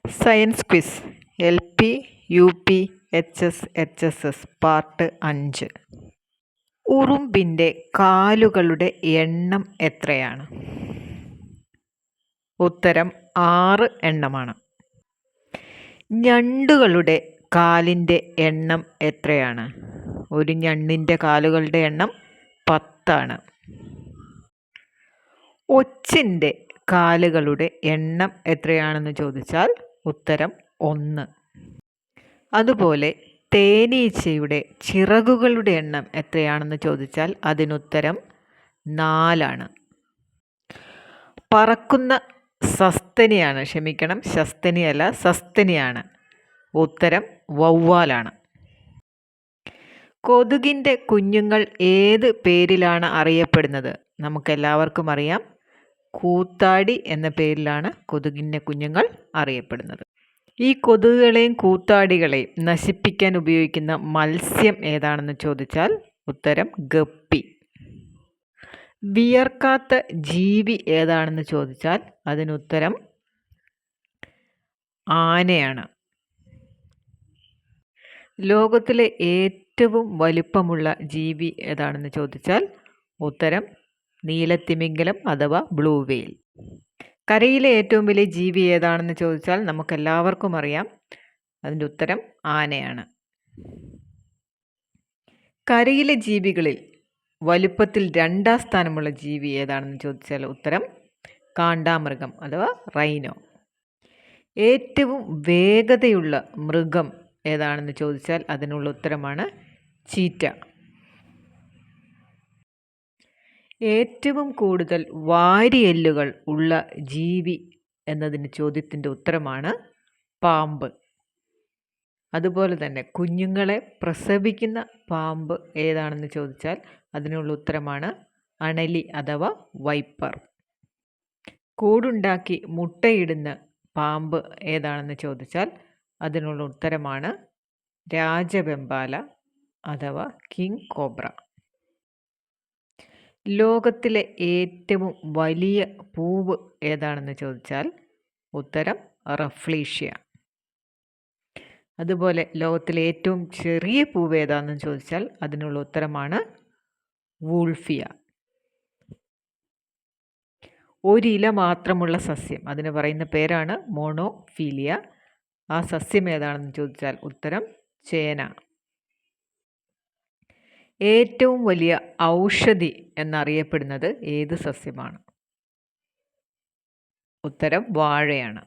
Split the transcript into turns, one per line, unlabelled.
Science quiz LP UP HS part 5. ഉറുമ്പിൻ്റെ കാലുകളുടെ എണ്ണം എത്രയാണ്? ഉത്തരം 6 എണ്ണമാണ്. ഞണ്ടുകളുടെ കാലിൻ്റെ എണ്ണം എത്രയാണ്? ഒരു ഞണ്ടിൻ്റെ കാലുകളുടെ എണ്ണം 10 ആണ്. ഒച്ചിൻ്റെ കാലുകളുടെ എണ്ണം എത്രയാണെന്ന് ചോദിച്ചാൽ ഉത്തരം 1. അതുപോലെ തേനീച്ചയുടെ ചിറകുകളുടെ എണ്ണം എത്രയാണെന്ന് ചോദിച്ചാൽ അതിനുത്തരം 4 ആണ്. പറക്കുന്ന സസ്തനിയാണ്. ഉത്തരം വവ്വാലാണ്. കൊതുകിൻ്റെ കുഞ്ഞുങ്ങൾ ഏത് പേരിലാണ് അറിയപ്പെടുന്നത്? നമുക്കെല്ലാവർക്കും അറിയാം, കൂത്താടി എന്ന പേരിലാണ് കൊതുകിൻ്റെ കുഞ്ഞുങ്ങൾ അറിയപ്പെടുന്നത്. ഈ കൊതുകുകളെയും കൂത്താടികളെയും നശിപ്പിക്കാൻ ഉപയോഗിക്കുന്ന മത്സ്യം ഏതാണെന്ന് ചോദിച്ചാൽ ഉത്തരം ഗപ്പി. വിയർക്കാത്ത ജീവി ഏതാണെന്ന് ചോദിച്ചാൽ അതിനുത്തരം ആനയാണ്. ലോകത്തിലെ ഏറ്റവും വലിപ്പമുള്ള ജീവി ഏതാണെന്ന് ചോദിച്ചാൽ ഉത്തരം നീലത്തിമിംഗലം അഥവാ ബ്ലൂ വെയിൽ. കരയിലെ ഏറ്റവും വലിയ ജീവി ഏതാണെന്ന് ചോദിച്ചാൽ നമുക്കെല്ലാവർക്കും അറിയാം, അതിൻ്റെ ഉത്തരം ആനയാണ്. കരയിലെ ജീവികളിൽ വലുപ്പത്തിൽ 2ാം സ്ഥാനമുള്ള ജീവി ഏതാണെന്ന് ചോദിച്ചാൽ ഉത്തരം കാണ്ടാമൃഗം അഥവാ റൈനോ. ഏറ്റവും വേഗതയുള്ള മൃഗം ഏതാണെന്ന് ചോദിച്ചാൽ അതിനുള്ള ഉത്തരമാണ് ചീറ്റ. ഏറ്റവും കൂടുതൽ വാരിയെല്ലുകൾ ഉള്ള ജീവി എന്നതിന് ചോദ്യത്തിൻ്റെ ഉത്തരമാണ് പാമ്പ്. അതുപോലെ തന്നെ കുഞ്ഞുങ്ങളെ പ്രസവിക്കുന്ന പാമ്പ് ഏതാണെന്ന് ചോദിച്ചാൽ അതിനുള്ള ഉത്തരമാണ് അണലി അഥവാ വൈപ്പർ. കൂടുണ്ടാക്കി മുട്ടയിടുന്ന പാമ്പ് ഏതാണെന്ന് ചോദിച്ചാൽ അതിനുള്ള ഉത്തരമാണ് രാജവെമ്പാല അഥവാ കിങ് കോബ്ര. ലോകത്തിലെ ഏറ്റവും വലിയ പൂവ് ഏതാണെന്ന് ചോദിച്ചാൽ ഉത്തരം റഫ്ലീഷ്യ. അതുപോലെ ലോകത്തിലെ ഏറ്റവും ചെറിയ പൂവ് ഏതാണെന്ന് ചോദിച്ചാൽ അതിനുള്ള ഉത്തരമാണ് വൂൾഫിയ. ഒരില മാത്രമുള്ള സസ്യം, അതിന് പറയുന്ന പേരാണ് മോണോഫീലിയ. ആ സസ്യം ഏതാണെന്ന് ചോദിച്ചാൽ ഉത്തരം ചേന. ഏറ്റവും വലിയ ഔഷധി എന്നറിയപ്പെടുന്നത് ഏത് സസ്യമാണ്? ഉത്തരം വാഴയാണ്.